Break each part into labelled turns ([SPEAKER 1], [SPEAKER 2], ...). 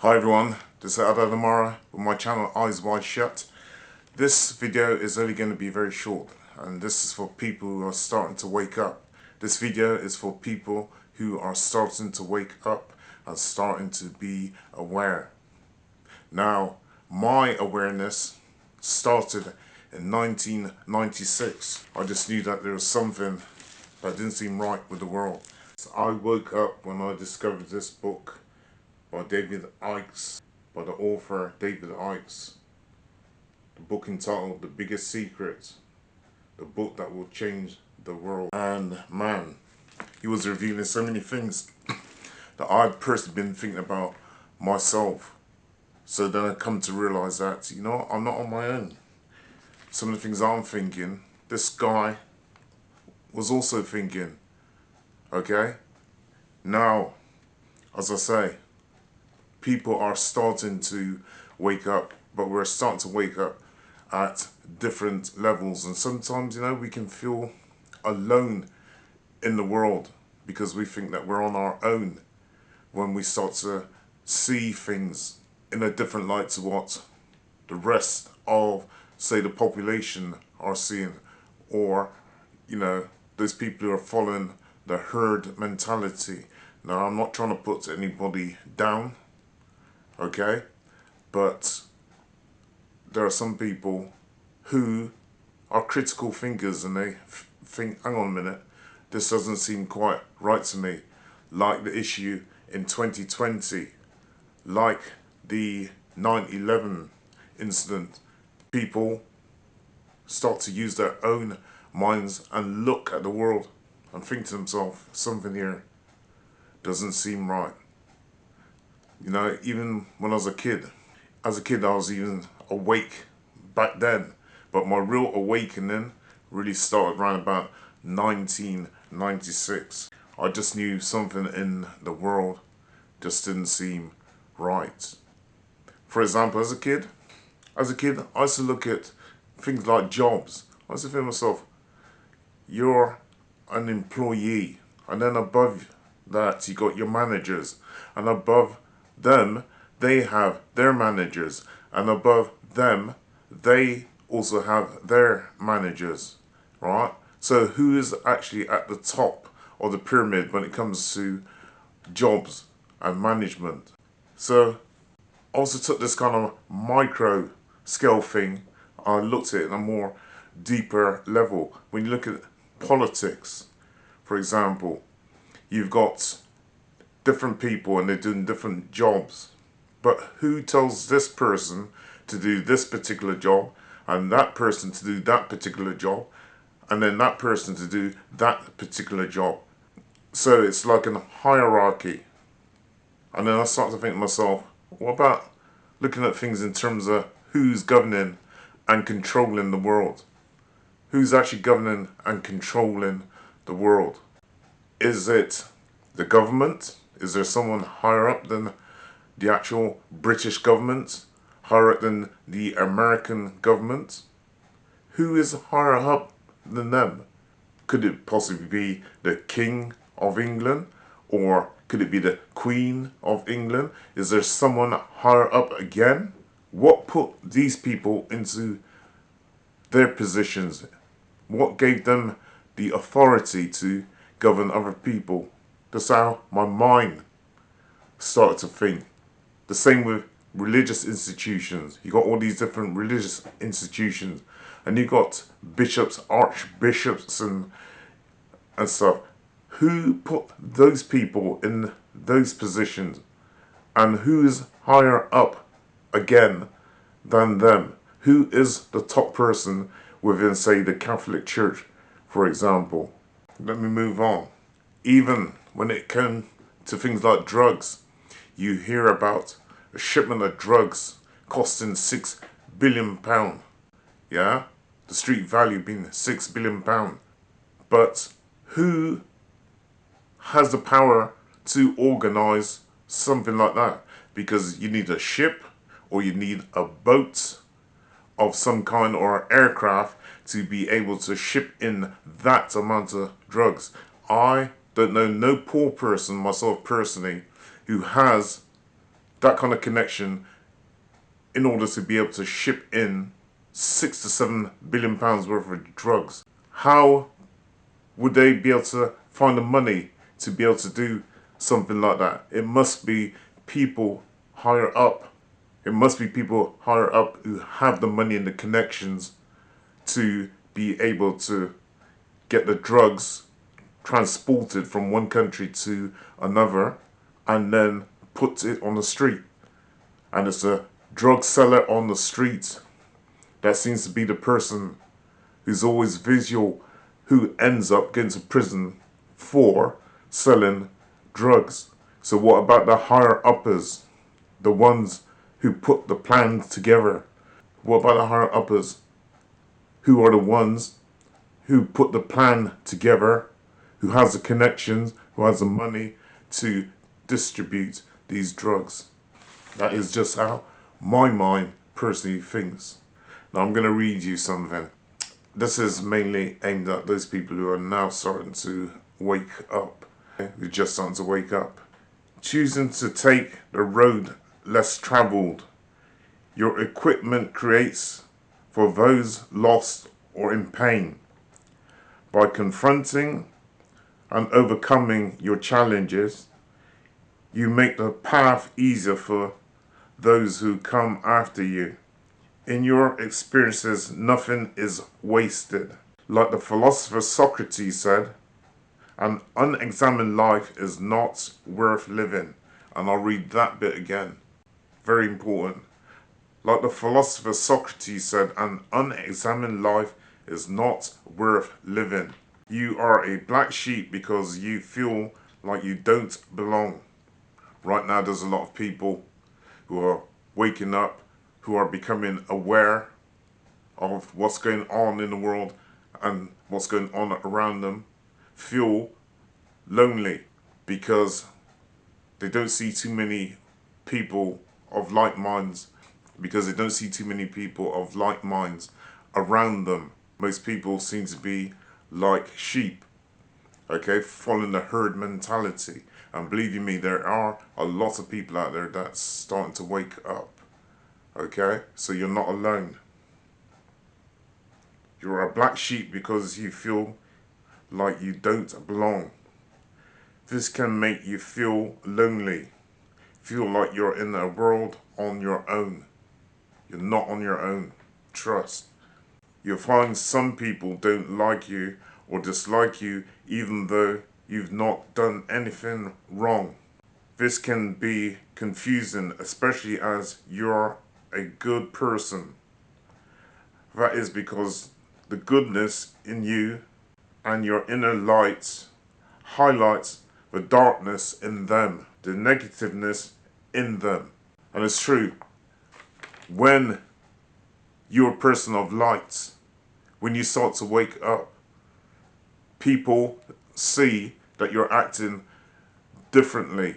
[SPEAKER 1] Hi everyone, this is Amara with my channel Eyes Wide Shut. This video is only going to be very short, and this is for people who are starting to wake up. This video is for people who are starting to wake up and starting to be aware. Now, my awareness started in 1996. I just knew that there was something that didn't seem right with the world. So I woke up when I discovered this book by David Icke, by the author David Icke. The book entitled The Biggest Secret, the book that will change the world. And man, he was revealing so many things that I've personally been thinking about myself. So then I come to realize that, you know, I'm not on my own. Some of the things I'm thinking, this guy was also thinking. Okay? Now, as I say, people are starting to wake up, but we're starting to wake up at different levels. And sometimes, you know, we can feel alone in the world because we think that we're on our own when we start to see things in a different light to what the rest of, say, the population are seeing, or, you know, those people who are following the herd mentality. Now, I'm not trying to put anybody down, okay, but there are some people who are critical thinkers and they think, hang on a minute, this doesn't seem quite right to me. Like the issue in 2020, like the 9/11 incident, people start to use their own minds and look at the world and think to themselves, something here doesn't seem right. You know, even when I was a kid, I was even awake back then, but my real awakening really started around about 1996. I just knew something in the world just didn't seem right. For example, as a kid, I used to look at things like jobs. I used to think to myself, you're an employee, and then above that you got your managers, and above them they have their managers, and above them they also have their managers, right? So who is actually at the top of the pyramid when it comes to jobs and management? So I also took this kind of micro scale thing, I looked at it on a more deeper level. When you look at politics, for example, you've got different people and they're doing different jobs, but who tells this person to do this particular job, and that person to do that particular job, and then that person to do that particular job? So it's like a hierarchy. And then I start to think to myself, what about looking at things in terms of who's governing and controlling the world? Who's actually governing and controlling the world? Is it the government? Is there someone higher up than the actual British government? Higher up than the American government? Who is higher up than them? Could it possibly be the King of England? Or could it be the Queen of England? Is there someone higher up again? What put these people into their positions? What gave them the authority to govern other people? That's how my mind started to think. The same with religious institutions. You got all these different religious institutions, and you got bishops, archbishops, and stuff. Who put those people in those positions, and who is higher up again than them? Who is the top person within, say, the Catholic Church, for example? Let me move on. Even when it comes to things like drugs, you hear about a shipment of drugs costing £6 billion. Yeah? The street value being £6 billion. But who has the power to organize something like that? Because you need a ship, or you need a boat of some kind, or an aircraft to be able to ship in that amount of drugs. I don't know no poor person, myself personally, who has that kind of connection in order to be able to ship in £6 to £7 billion worth of drugs. How would they be able to find the money to be able to do something like that? It must be people higher up. It must be people higher up who have the money and the connections to be able to get the drugs transported from one country to another and then put it on the street. And it's a drug seller on the street that seems to be the person who's always visual, who ends up getting to prison for selling drugs. So what about the higher uppers, the ones who put the plan together? What about the higher uppers, who are the ones who put the plan together, who has the connections, who has the money to distribute these drugs? That is just how my mind personally thinks. Now I'm going to read you something. This is mainly aimed at those people who are now starting to wake up, who are just starting to wake up. Choosing to take the road less traveled, your equipment creates for those lost or in pain. By confronting and overcoming your challenges, you make the path easier for those who come after you. In your experiences, nothing is wasted. Like the philosopher Socrates said, an unexamined life is not worth living. And I'll read that bit again. Very important. Like the philosopher Socrates said, an unexamined life is not worth living. You are a black sheep because you feel like you don't belong. Right now there's a lot of people who are waking up, who are becoming aware of what's going on in the world and what's going on around them, feel lonely because they don't see too many people of like minds, because they don't see too many people of like minds around them. Most people seem to be like sheep, okay, following the herd mentality. And believe you me, there are a lot of people out there that's starting to wake up, okay? So you're not alone. You're a black sheep because you feel like you don't belong. This can make you feel lonely, feel like you're in a world on your own. You're not on your own. Trust. You'll find some people don't like you or dislike you even though you've not done anything wrong. This can be confusing, especially as you're a good person. That is because the goodness in you and your inner light highlights the darkness in them, the negativeness in them. And it's true, when you're a person of light, when you start to wake up, people see that you're acting differently.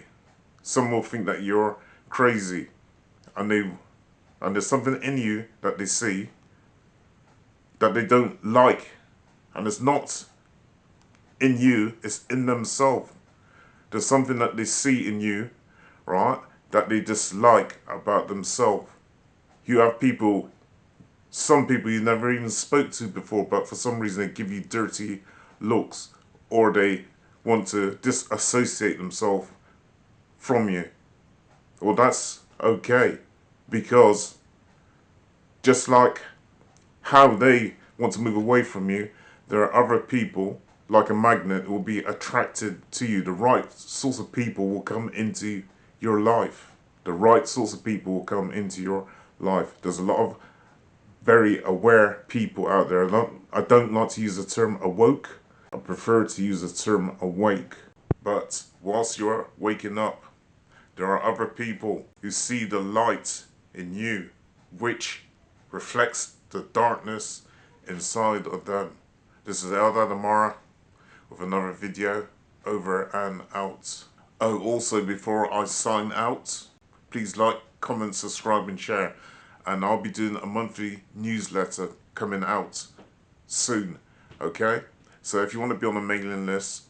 [SPEAKER 1] Some will think that you're crazy, and there's something in you that they see that they don't like, and it's not in you, it's in themselves. There's something that they see in you, right, that they dislike about themselves. You have people, some people you never even spoke to before, but for some reason they give you dirty looks, or they want to disassociate themselves from you. Well, that's okay, because just like how they want to move away from you, there are other people, like a magnet, who will be attracted to you. The right sorts of people will come into your life. The right sorts of people will come into your life. There's a lot of very aware people out there. I don't like to use the term awoke. I prefer to use the term awake. But whilst you're waking up, there are other people who see the light in you, which reflects the darkness inside of them. This is Eldad Amara with another video. Over and out. Oh, also before I sign out, please like, comment, subscribe and share. And I'll be doing a monthly newsletter coming out soon, okay? So if you want to be on the mailing list,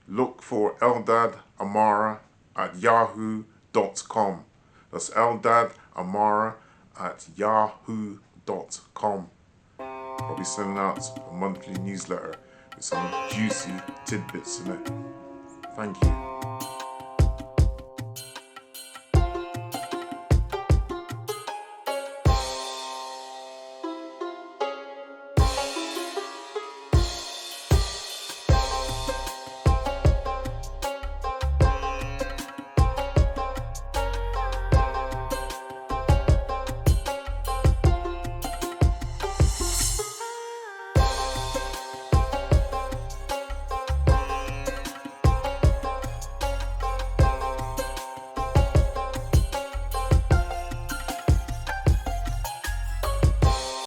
[SPEAKER 1] look for Eldad Amara at yahoo.com. That's eldadamara@yahoo.com. I'll be sending out a monthly newsletter with some juicy tidbits in it. Thank you.